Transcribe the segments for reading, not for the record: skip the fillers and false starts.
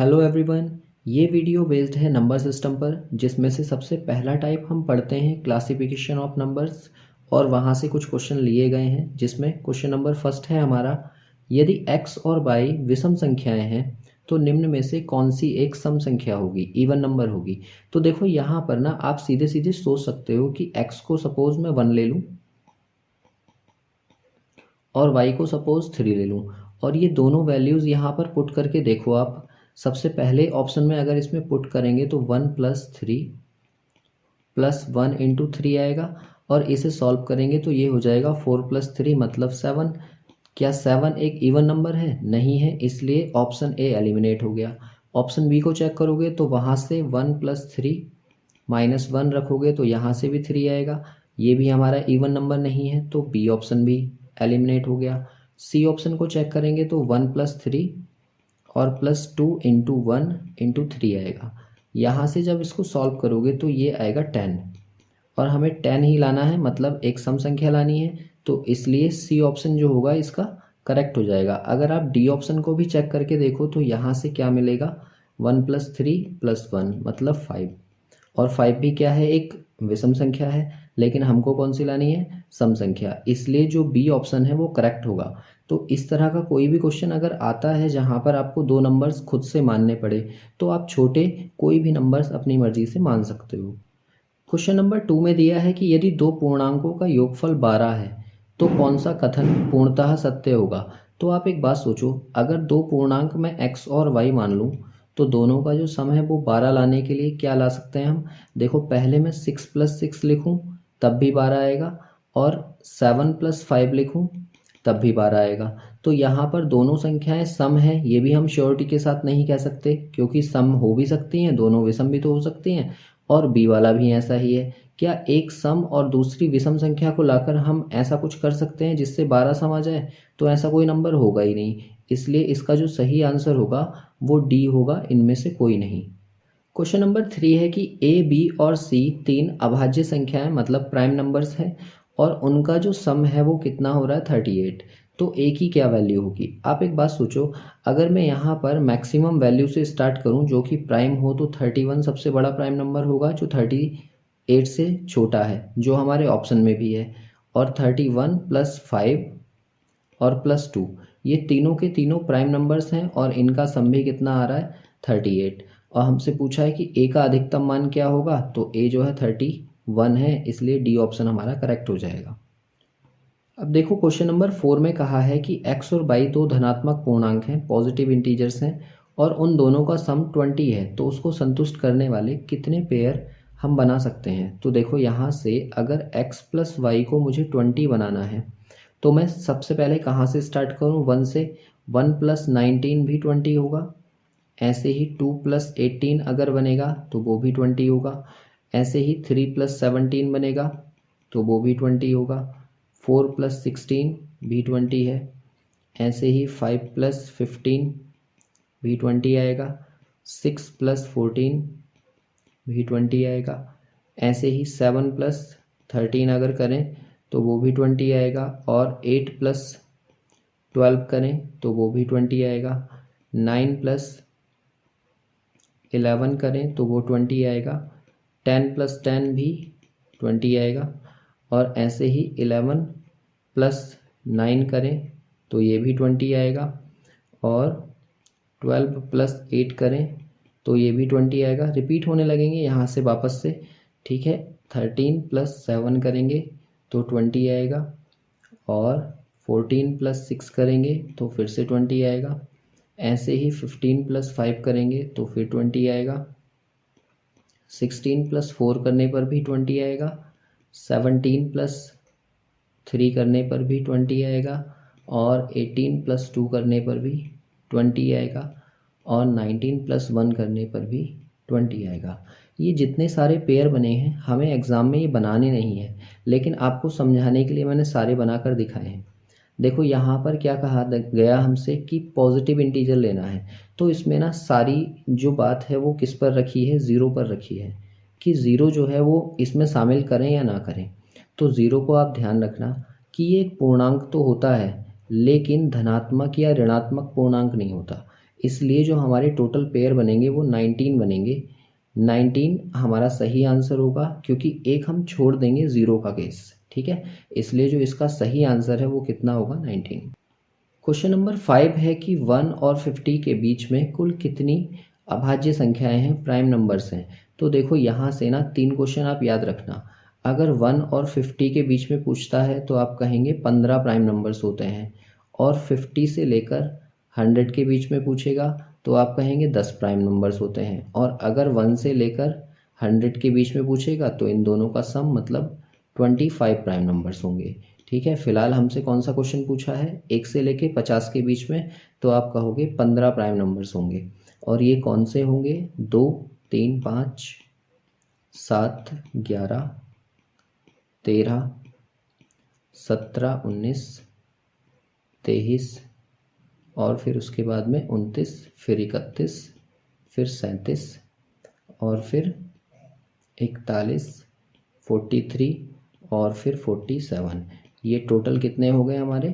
Hello everyone, ये video based है number system पर, जिसमें से सबसे पहला टाइप हम पढ़ते हैं क्लासिफिकेशन ऑफ नंबर्स और वहाँ से कुछ क्वेश्चन लिए गए हैं। जिसमें क्वेश्चन नंबर फर्स्ट है हमारा, यदि x और y विषम संख्याएं हैं तो निम्न में से कौन सी एक सम संख्या होगी, इवन नंबर होगी। तो देखो यहाँ पर ना आप सीधे सीधे सोच सकते हो कि x को सपोज मैं 1 ले लूँ और y को सपोज 3 ले लूँ, और ये दोनों वैल्यूज़ यहाँ पर पुट करके देखो आप। सबसे पहले ऑप्शन में अगर इसमें पुट करेंगे तो 1 + 3 + 1 × 3 आएगा, और इसे सॉल्व करेंगे तो ये हो जाएगा 4 + 3 मतलब 7। क्या 7 एक इवन नंबर है? नहीं है, इसलिए ऑप्शन ए एलिमिनेट हो गया। ऑप्शन बी को चेक करोगे तो वहाँ से 1 + 3 - 1 रखोगे तो यहाँ से भी 3 आएगा, ये भी हमारा इवन नंबर नहीं है, तो बी ऑप्शन भी एलिमिनेट हो गया। सी ऑप्शन को चेक करेंगे तो 1 + 3 और +2 × 1 × 3 आएगा। यहाँ से जब इसको सॉल्व करोगे तो ये आएगा 10, और हमें 10 ही लाना है, मतलब एक सम संख्या लानी है, तो इसलिए सी ऑप्शन जो होगा इसका करेक्ट हो जाएगा। अगर आप डी ऑप्शन को भी चेक करके देखो तो यहाँ से क्या मिलेगा, 1 + 3 + 1 मतलब 5, और 5 भी क्या है, एक विषम संख्या है, लेकिन हमको कौन सी लानी है, सम संख्या, इसलिए जो बी ऑप्शन है वो करेक्ट होगा। तो इस तरह का कोई भी क्वेश्चन अगर आता है जहाँ पर आपको दो नंबर्स खुद से मानने पड़े, तो आप छोटे कोई भी नंबर्स अपनी मर्जी से मान सकते हो। क्वेश्चन नंबर 2 में दिया है कि यदि दो पूर्णांकों का योगफल 12 है तो कौन सा कथन पूर्णतः सत्य होगा। तो आप एक बात सोचो, अगर दो पूर्णांक मैं x और y मान लूँ तो दोनों का जो सम है वो 12 लाने के लिए क्या ला सकते हैं हम। देखो, पहले मैं 6 + 6 लिखूँ तब भी 12 आएगा, और 7 + 5 लिखूँ तब भी 12 आएगा। तो यहाँ पर दोनों संख्याएं सम है, ये भी हम श्योरिटी के साथ नहीं कह सकते, क्योंकि सम हो भी सकती हैं, दोनों विषम भी तो हो सकती हैं, और बी वाला भी ऐसा ही है। क्या एक सम और दूसरी विषम संख्या को लाकर हम ऐसा कुछ कर सकते हैं जिससे 12 सम आ जाए? तो ऐसा कोई नंबर होगा ही नहीं, इसलिए इसका जो सही आंसर होगा वो डी होगा, इनमें से कोई नहीं। क्वेश्चन नंबर 3 है कि ए, बी और सी तीन अभाज्य संख्याएं मतलब प्राइम नंबर्स हैं, और उनका जो सम है वो कितना हो रहा है, 38। तो ए की क्या वैल्यू होगी। आप एक बात सोचो, अगर मैं यहाँ पर मैक्सिमम वैल्यू से स्टार्ट करूँ जो कि प्राइम हो, तो 31 सबसे बड़ा प्राइम नंबर होगा जो 38 से छोटा है, जो हमारे ऑप्शन में भी है, और 31 + 5 और +2 ये तीनों के तीनों प्राइम नंबर्स हैं, और इनका सम भी कितना आ रहा है, 38। और हमसे पूछा है कि ए का अधिकतम मान क्या होगा, तो ए जो है 31 है, इसलिए डी ऑप्शन हमारा करेक्ट हो जाएगा। अब देखो, क्वेश्चन नंबर 4 में कहा है कि x और y दो धनात्मक पूर्णांक हैं, पॉजिटिव इंटीजर्स हैं, और उन दोनों का सम 20 है, तो उसको संतुष्ट करने वाले कितने पेयर हम बना सकते हैं। तो देखो, यहाँ से अगर x + y को मुझे 20 बनाना है तो मैं सबसे पहले कहाँ से स्टार्ट करूँ, 1 से। 1 + 19 भी 20 होगा, ऐसे ही 2 + 18 अगर बनेगा तो वो भी 20 होगा, ऐसे ही 3 + 17 बनेगा तो वो भी 20 होगा, 4 + 16 भी 20 है, ऐसे ही 5 + 15 भी 20 आएगा, 6 + 14 भी 20 आएगा, ऐसे ही 7 + 13 अगर करें तो वो भी 20 आएगा, और 8 + 12 करें तो वो भी 20 आएगा, 9 + 11 करें तो वो 20 आएगा, 10 + 10 भी 20 आएगा, और ऐसे ही 11 + 9 करें तो ये भी 20 आएगा, और 12 + 8 करें तो ये भी 20 आएगा। रिपीट होने लगेंगे यहाँ से वापस से, ठीक है। 13 + 7 करेंगे तो 20 आएगा, और 14 + 6 करेंगे तो फिर से 20 आएगा, ऐसे ही 15 + 5 करेंगे तो फिर 20 आएगा, 16 + 4 करने पर भी 20 आएगा, 17 + 3 करने पर भी 20 आएगा, और 18 + 2 करने पर भी 20 आएगा, और 19 + 1 करने पर भी 20 आएगा। ये जितने सारे पेयर बने हैं हमें एग्ज़ाम में ये बनाने नहीं है, लेकिन आपको समझाने के लिए मैंने सारे बनाकर दिखाए हैं। देखो, यहाँ पर क्या कहा गया हमसे कि पॉजिटिव इंटीजर लेना है, तो इसमें ना सारी जो बात है वो किस पर रखी है, ज़ीरो पर रखी है, कि ज़ीरो जो है वो इसमें शामिल करें या ना करें। तो ज़ीरो को आप ध्यान रखना कि ये एक पूर्णांक तो होता है, लेकिन धनात्मक या ऋणात्मक पूर्णांक नहीं होता, इसलिए जो हमारे टोटल पेयर बनेंगे वो 19 बनेंगे। 19 हमारा सही आंसर होगा, क्योंकि एक हम छोड़ देंगे 0 का केस, ठीक है। इसलिए जो इसका सही आंसर है वो कितना होगा, 19। क्वेश्चन नंबर 5 है कि 1 और 50 के बीच में कुल कितनी अभाज्य संख्याएं हैं, प्राइम नंबर्स हैं। तो देखो यहाँ से ना 3 क्वेश्चन आप याद रखना। अगर 1 और 50 के बीच में पूछता है तो आप कहेंगे 15 प्राइम नंबर्स होते हैं, और 50 से लेकर 100 के बीच में पूछेगा तो आप कहेंगे 10 प्राइम नंबर्स होते हैं, और अगर 1 से लेकर 100 के बीच में पूछेगा तो इन दोनों का सम मतलब 25 प्राइम नंबर्स होंगे, ठीक है। फिलहाल हमसे कौन सा क्वेश्चन पूछा है, 1 से लेके 50 के बीच में, तो आप कहोगे 15 प्राइम नंबर्स होंगे। और ये कौन से होंगे, 2, 3, 5, 7, 11, 13, 17, 19, 23, और फिर उसके बाद में 29, फिर 31, फिर 37, और फिर 41, 43, और फिर 47। ये टोटल कितने हो गए हमारे,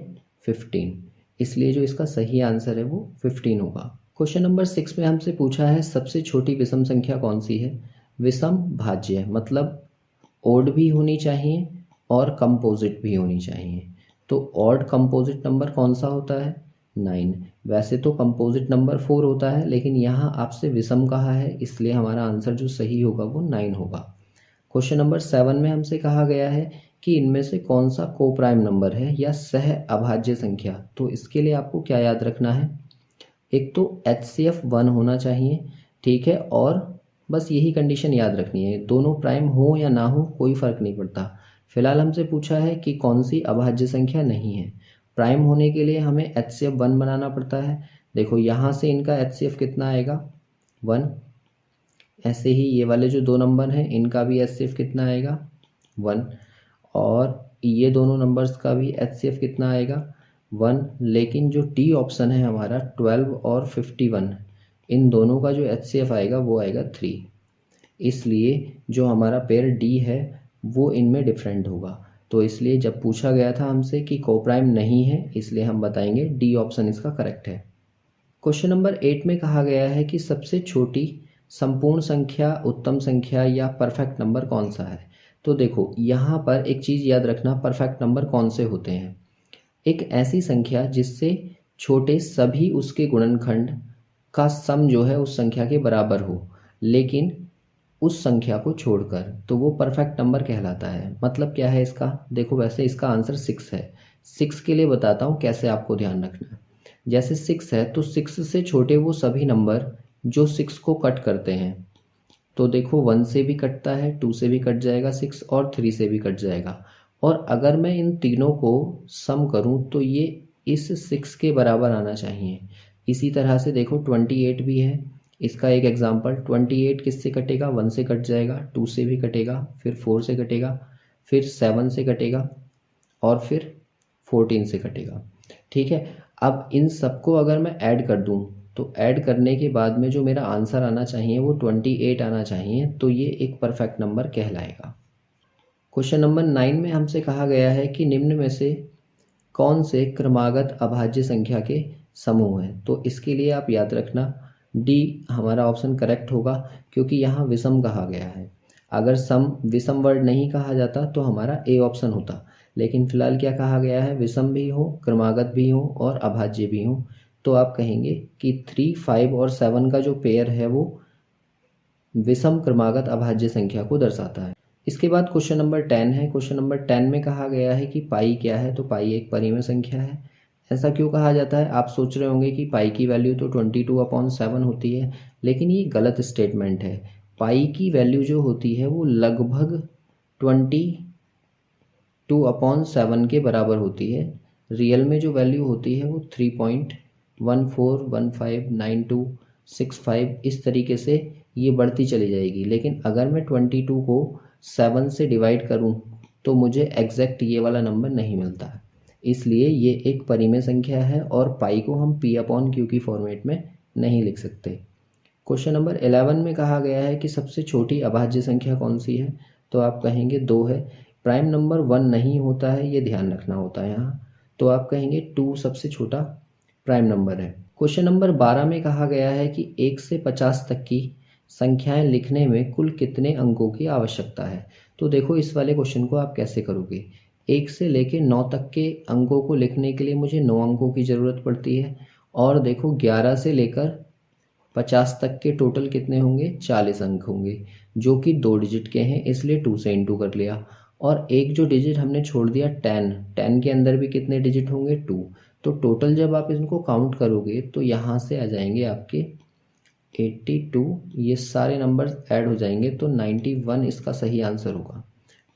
15। इसलिए जो इसका सही आंसर है वो 15 होगा। क्वेश्चन नंबर 6 में हमसे पूछा है सबसे छोटी विषम संख्या कौन सी है। विषम भाज्य मतलब ओड भी होनी चाहिए और कंपोजिट भी होनी चाहिए। तो ऑड कंपोजिट नंबर कौन सा होता है, 9। वैसे तो कंपोजिट नंबर 4 होता है, लेकिन यहाँ आपसे विषम कहा है, इसलिए हमारा आंसर जो सही होगा वो 9 होगा। क्वेश्चन नंबर 7 में हमसे कहा गया है कि इनमें से कौन सा कोप्राइम नंबर है या सह अभाज्य संख्या। तो इसके लिए आपको क्या याद रखना है, एक तो HCF 1 होना चाहिए, ठीक है, और बस यही कंडीशन याद रखनी है। दोनों प्राइम हो या ना हो कोई फर्क नहीं पड़ता। फिलहाल हमसे पूछा है कि कौन सी अभाज्य संख्या नहीं है। प्राइम होने के लिए हमें HCF 1 बनाना पड़ता है। देखो यहाँ से इनका HCF कितना आएगा, 1। ऐसे ही ये वाले जो 2 नंबर हैं इनका भी HCF कितना आएगा, 1। और ये दोनों नंबर्स का भी HCF कितना आएगा, 1। लेकिन जो डी ऑप्शन है हमारा 12 और 51, इन दोनों का जो HCF आएगा वो आएगा 3। इसलिए जो हमारा पेयर डी है वो इनमें डिफरेंट होगा। तो इसलिए जब पूछा गया था हमसे कि कोप्राइम नहीं है, इसलिए हम बताएंगे डी ऑप्शन इसका करेक्ट है। क्वेश्चन नंबर 8 में कहा गया है कि सबसे छोटी संपूर्ण संख्या, उत्तम संख्या या परफेक्ट नंबर कौन सा है। तो देखो यहाँ पर एक चीज़ याद रखना, परफेक्ट नंबर कौन से होते हैं, एक ऐसी संख्या जिससे छोटे सभी उसके गुणनखंड का सम जो है उस संख्या के बराबर हो, लेकिन उस संख्या को छोड़कर, तो वो परफेक्ट नंबर कहलाता है। मतलब क्या है इसका, देखो वैसे इसका आंसर 6 है। 6 के लिए बताता हूँ कैसे आपको ध्यान रखना है। जैसे 6 है तो 6 से छोटे वो सभी नंबर जो 6 को कट करते हैं। तो देखो 1 से भी कटता है, 2 से भी कट जाएगा 6, और 3 से भी कट जाएगा। और अगर मैं इन तीनों को सम करूं तो ये इस 6 के बराबर आना चाहिए। इसी तरह से देखो 28 भी है, इसका एक एग्जांपल। 28 किससे कटेगा, 1 से कट जाएगा, 2 से भी कटेगा, फिर 4 से कटेगा, फिर 7 से कटेगा, और फिर 14 से कटेगा, ठीक है। अब इन सबको अगर मैं ऐड कर दूं तो ऐड करने के बाद में जो मेरा आंसर आना चाहिए वो 28 आना चाहिए। तो ये एक परफेक्ट नंबर कहलाएगा। क्वेश्चन नंबर 9 में हमसे कहा गया है कि निम्न में से कौन से क्रमागत अभाज्य संख्या के समूह हैं। तो इसके लिए आप याद रखना डी हमारा ऑप्शन करेक्ट होगा, क्योंकि यहाँ विषम कहा गया है। अगर सम विषम वर्ड नहीं कहा जाता तो हमारा ए ऑप्शन होता, लेकिन फिलहाल क्या कहा गया है, विषम भी हो, क्रमागत भी हो और अभाज्य भी हो। तो आप कहेंगे कि 3, 5 और 7 का जो पेयर है वो विषम क्रमागत अभाज्य संख्या को दर्शाता है। इसके बाद क्वेश्चन नंबर 10 है। क्वेश्चन नंबर 10 में कहा गया है कि पाई क्या है। तो पाई एक परिमेय संख्या है। ऐसा क्यों कहा जाता है, आप सोच रहे होंगे कि पाई की वैल्यू तो 22/7 होती है, लेकिन ये गलत स्टेटमेंट है। पाई की वैल्यू जो होती है वो लगभग 22/7 के बराबर होती है। रियल में जो वैल्यू होती है वो 3.14159265 इस तरीके से ये बढ़ती चली जाएगी। लेकिन अगर मैं 22 को 7 से डिवाइड करूं तो मुझे एग्जैक्ट ये वाला नंबर नहीं मिलता। इसलिए ये एक परिमेय संख्या है और पाई को हम P/Q की फॉर्मेट में नहीं लिख सकते। क्वेश्चन नंबर 11 में कहा गया है कि सबसे छोटी अभाज्य संख्या कौन सी है। तो आप कहेंगे 2 है। प्राइम नंबर 1 नहीं होता है, ये ध्यान रखना होता है यहाँ। तो आप कहेंगे 2 सबसे छोटा प्राइम नंबर है। क्वेश्चन नंबर 12 में कहा गया है कि 1 से 50 तक की संख्याएं लिखने में कुल कितने अंकों की आवश्यकता है। तो देखो इस वाले क्वेश्चन को आप कैसे करोगे। 1 से लेके 9 तक के अंकों को लिखने के लिए मुझे 9 अंकों की ज़रूरत पड़ती है। और देखो 11 से लेकर 50 तक के टोटल कितने होंगे, 40 अंक होंगे, जो कि 2 डिजिट के हैं, इसलिए 2 से इंटू कर लिया। और एक जो डिजिट हमने छोड़ दिया 10, 10 के अंदर भी कितने डिजिट होंगे, 2। तो टोटल जब आप इनको काउंट करोगे तो यहाँ से आ जाएंगे आपके 82, ये सारे नंबर्स ऐड हो जाएंगे तो 91 इसका सही आंसर होगा।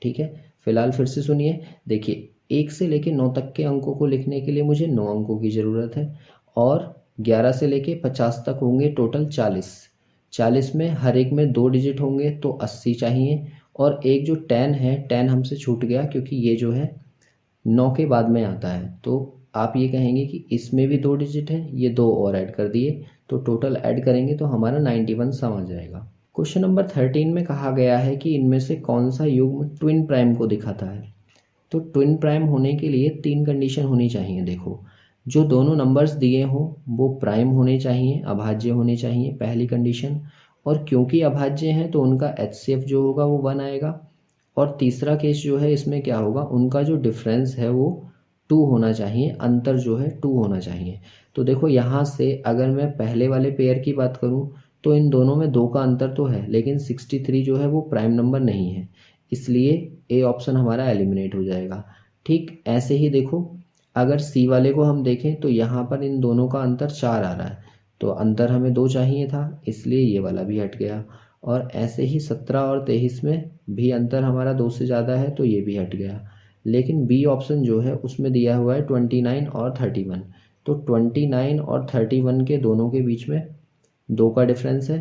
ठीक है, फिलहाल फिर से सुनिए। देखिए 1 से लेके 9 तक के अंकों को लिखने के लिए मुझे 9 अंकों की ज़रूरत है, और 11 से लेके 50 तक होंगे टोटल 40। 40 में हर एक में 2 डिजिट होंगे तो 80 चाहिए। और एक जो 10 है, 10 हमसे छूट गया क्योंकि ये जो है 9 के बाद में आता है, तो आप ये कहेंगे कि इसमें भी 2 डिजिट है, ये 2 और ऐड कर दिए, तो टोटल ऐड करेंगे तो हमारा 91 सम आ जाएगा। क्वेश्चन नंबर 13 में कहा गया है कि इनमें से कौन सा युग्म ट्विन प्राइम को दिखाता है। तो ट्विन प्राइम होने के लिए 3 कंडीशन होनी चाहिए। देखो, जो दोनों नंबर्स दिए हों वो प्राइम होने चाहिए, अभाज्य होने चाहिए, पहली कंडीशन। और क्योंकि अभाज्य हैं तो उनका HCF जो होगा वो 1 आएगा। और तीसरा केस जो है इसमें क्या होगा, उनका जो डिफरेंस है वो 2 होना चाहिए, अंतर जो है 2 होना चाहिए। तो देखो यहाँ से अगर मैं पहले वाले पेयर की बात करूँ तो इन दोनों में 2 का अंतर तो है, लेकिन 63 जो है वो प्राइम नंबर नहीं है, इसलिए ए ऑप्शन हमारा एलिमिनेट हो जाएगा। ठीक ऐसे ही देखो, अगर सी वाले को हम देखें तो यहाँ पर इन दोनों का अंतर 4 आ रहा है, तो अंतर हमें 2 चाहिए था, इसलिए ये वाला भी हट गया। और ऐसे ही 17 और 23 में भी अंतर हमारा 2 से ज़्यादा है, तो ये भी हट गया। लेकिन बी ऑप्शन जो है उसमें दिया हुआ है 29 और 31, तो 29 और 31 के दोनों के बीच में 2 का डिफरेंस है,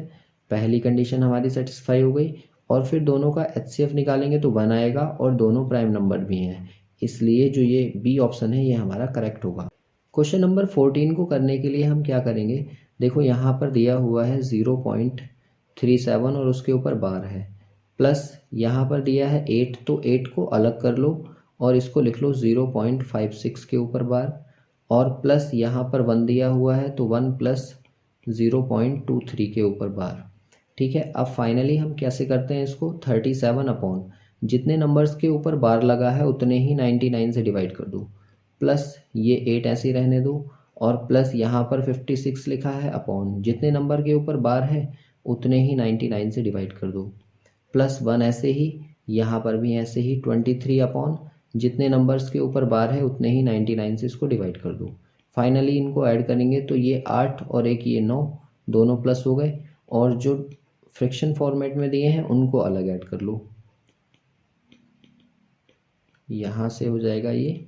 पहली कंडीशन हमारी सेटिस्फाई हो गई। और फिर दोनों का HCF निकालेंगे तो 1 आएगा, और दोनों प्राइम नंबर भी हैं, इसलिए जो ये बी ऑप्शन है ये हमारा करेक्ट होगा। क्वेश्चन नंबर 14 को करने के लिए हम क्या करेंगे, देखो यहाँ पर दिया हुआ है 0.37 और उसके ऊपर बार है, प्लस यहाँ पर दिया है 8, तो 8 को अलग कर लो और इसको लिख लो 0.56 के ऊपर बार, और प्लस यहाँ पर 1 दिया हुआ है तो 1 प्लस 0.23 के ऊपर बार। ठीक है, अब फाइनली हम कैसे करते हैं इसको, 37 अपॉन जितने नंबर्स के ऊपर बार लगा है उतने ही 99 से डिवाइड कर दो, प्लस ये 8 ऐसे ही रहने दो, और प्लस यहाँ पर 56 लिखा है अपॉन जितने नंबर के ऊपर बार है उतने ही 99 से डिवाइड कर दो, प्लस 1 ऐसे ही, यहाँ पर भी ऐसे ही 23 अपॉन जितने नंबर्स के ऊपर बार है उतने ही 99 से इसको डिवाइड कर दो। फाइनली इनको ऐड करेंगे तो ये 8 और एक ये 9, दोनों प्लस हो गए, और जो फ्रैक्शन फॉर्मेट में दिए हैं उनको अलग ऐड कर लो, यहाँ से हो जाएगा ये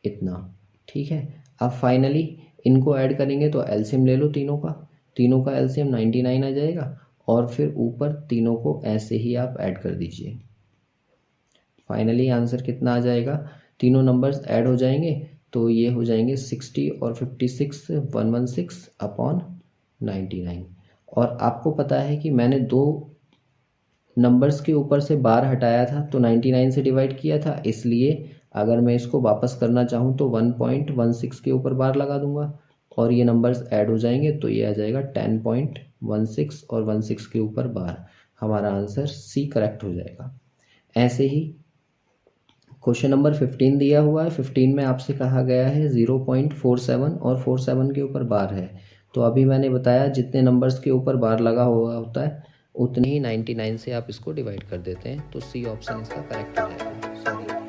इतना। ठीक है, अब फाइनली इनको ऐड करेंगे तो एलसीएम ले लो तीनों का एलसीएम 99 आ जाएगा, और फिर ऊपर तीनों को ऐसे ही आप ऐड कर दीजिए। फाइनली आंसर कितना आ जाएगा, तीनों नंबर्स ऐड हो जाएंगे तो ये हो जाएंगे 60 और 56 116 अपॉन 99। और आपको पता है कि मैंने 2 नंबर्स के ऊपर से बार हटाया था तो 99 से डिवाइड किया था, इसलिए अगर मैं इसको वापस करना चाहूँ तो 1.16 के ऊपर बार लगा दूंगा और ये नंबर्स ऐड हो जाएंगे तो ये आ जाएगा 10.16 और 16 के ऊपर बार। हमारा आंसर सी करेक्ट हो जाएगा। ऐसे ही क्वेश्चन नंबर 15 दिया हुआ है, 15 में आपसे कहा गया है 0.47 और 47 के ऊपर बार है, तो अभी मैंने बताया जितने नंबर्स के ऊपर बार लगा हुआ होता है उतने ही 99 से आप इसको डिवाइड कर देते हैं, तो सी ऑप्शन इसका करेक्ट हो जाएगा। सॉरी।